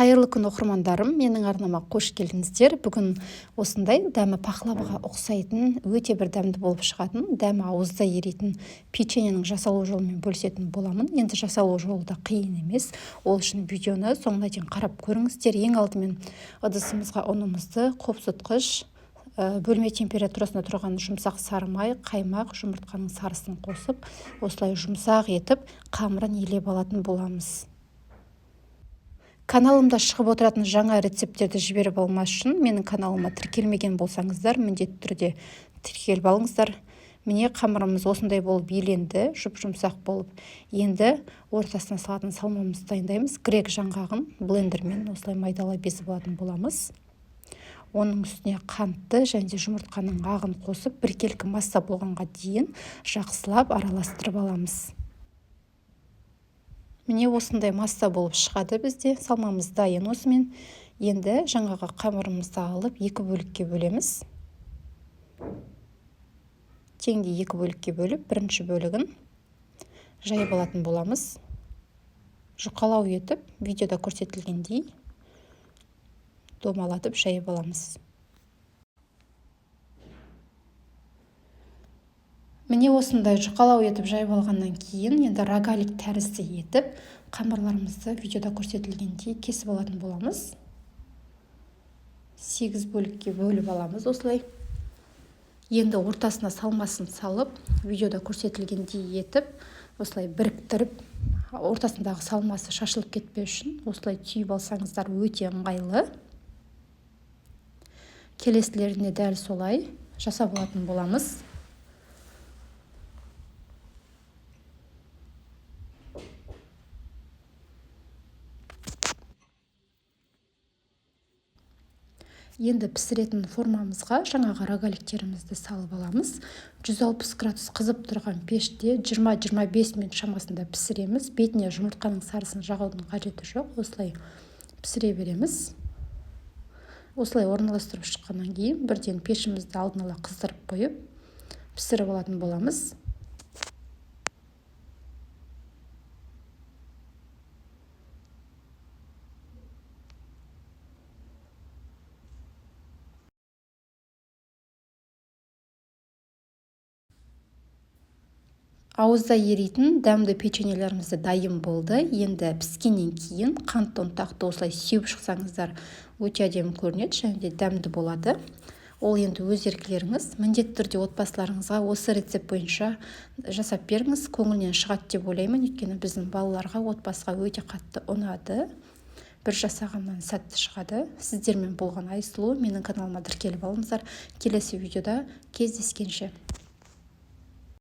Қайырлы күн оқырмандарым, менің арнама қош келдіңіздер. Бүгін осындай дәмі пахлаваға ұқсайтын, өте бір дәмді болып шығатын, дәмі ауызда еритін печеньенің жасалу жолымен бөлісетін боламын. Енді жасалу жолы да қиын емес. Ол үшін видеоны соңына дейін қарап көріңіздер. Ең алдымен ыдысымызға ұнымызды, қопсытқыш, бөлме температурасында тұрған жұмсақ сары май, қаймақ, жұмыртқаның сарысын қосып, осылай жұмсақ етіп қамырын елеп алатын боламыз. Каналымда шығып отыратын жаңа рецепттерді жіберіп алмас үшін менің каналыма тіркелмеген болсаңыздар, міндетті түрде тіркеліп алыңыздар. Міне қамырымыз осындай болып еленді, жұмсақ болып. Енді ортасына салатын салмамызды дайындаймыз. Грек жаңғағын блендермен осылай майдалап безіп алатын боламыз. Оның үстіне қантты және жұмыртқаның ағын қосып, біркелкі масса болғанға дейін жақсылап араластырып аламыз. Міне осындай масса болып шығады бізде. Салмамыз дайын осымен. Енді жаңағы қамырымызды алып екі бөлікке бөлеміз. Теңдей екі бөлікке бөліп, бірінші бөлігін жайып алатын боламыз. Жұқалау етіп, видеода көрсетілгендей домалатып жайып аламыз. Міне осындай жұқалау етіп жайып алғаннан кейін, енді рогалик тәрізді етіп, қамырларымызды видеода көрсетілгендей кесіп алатын боламыз. 8 бөлікке бөліп аламыз осылай. Енді ортасына салмасын салып, видеода көрсетілгендей етіп, осылай біріктіріп, ортасындағы салмасы шашылып кетпеу үшін осылай түйіп алсаңыздар өте ыңғайлы. Келесілеріне дәл солай жасап алатын боламыз. Енді пісіретін формамызға жаңағы рогаликтерімізді салып аламыз. 160 градус қызып тұрған пеште 20-25 минут шамасында пісіреміз. Бетіне жұмыртқаның сарысын жағудың қажеті жоқ. Осылай пісіре береміз. Осылай орналастырып шыққаннан кейін бірден пешімізді алдын ала қыздырып қойып, пісіріп алатын боламыз. Ауызда еритін дәмді печеньелерімізді дайын болды. Енді піскеннен кейін қантты ұнтақты осылай сеуіп шықсаңыздар өте әдемі көрінеді және де дәмді болады. Ол енді өз еркілеріңіз. Міндетті түрде отбасыларыңызға осы рецепт бойынша жасап беріңіз. Көңілінен шығады деп ойлаймын, өйткені біздің балаларға, отбасыға өте қатты ұнады. Бір жасағаннан сәтті шығады. Сіздермен болған Айсұлу. Менің каналыма тіркеліп алыңыздар. Келесі видеода кездескенше.